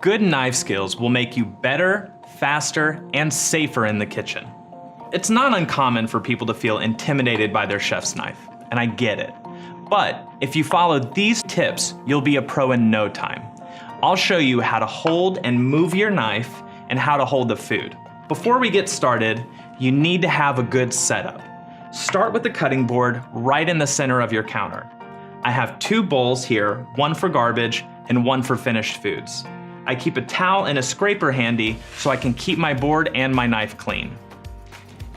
Good knife skills will make you better, faster, and safer in the kitchen. It's not uncommon for people to feel intimidated by their chef's knife, and I get it. But if you follow these tips, you'll be a pro in no time. I'll show you how to hold and move your knife and how to hold the food. Before we get started, you need to have a good setup. Start with the cutting board right in the center of your counter. I have 2 bowls here, one for garbage and one for finished foods. I keep a towel and a scraper handy so I can keep my board and my knife clean.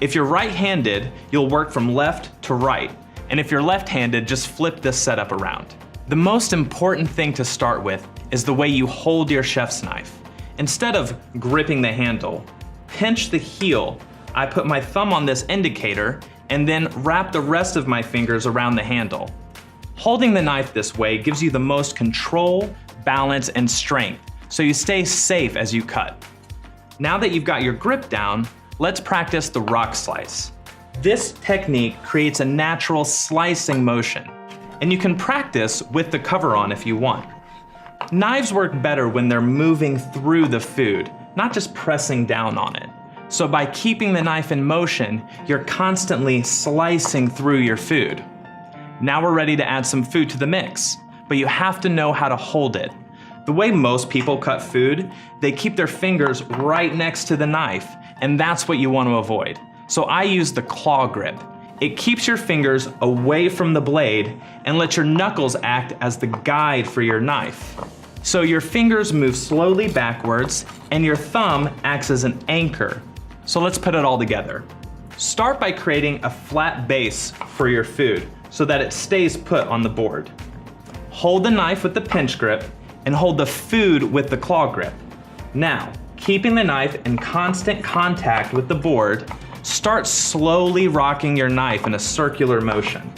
If you're right-handed, you'll work from left to right, and if you're left-handed, just flip this setup around. The most important thing to start with is the way you hold your chef's knife. Instead of gripping the handle, pinch the heel. I put my thumb on this indicator and then wrap the rest of my fingers around the handle. Holding the knife this way gives you the most control, balance, and strength, so you stay safe as you cut. Now that you've got your grip down, let's practice the rock slice. This technique creates a natural slicing motion, and you can practice with the cover on if you want. Knives work better when they're moving through the food, not just pressing down on it. So by keeping the knife in motion, you're constantly slicing through your food. Now we're ready to add some food to the mix, but you have to know how to hold it. The way most people cut food, they keep their fingers right next to the knife, and that's what you want to avoid. So I use the claw grip. It keeps your fingers away from the blade and lets your knuckles act as the guide for your knife. So your fingers move slowly backwards and your thumb acts as an anchor. So let's put it all together. Start by creating a flat base for your food so that it stays put on the board. Hold the knife with the pinch grip and hold the food with the claw grip. Now, keeping the knife in constant contact with the board, start slowly rocking your knife in a circular motion.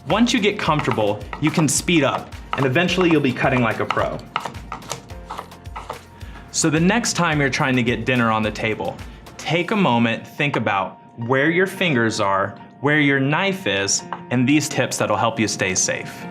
Once you get comfortable, you can speed up, and eventually you'll be cutting like a pro. So the next time you're trying to get dinner on the table, take a moment, think about where your fingers are, where your knife is, and these tips that'll help you stay safe.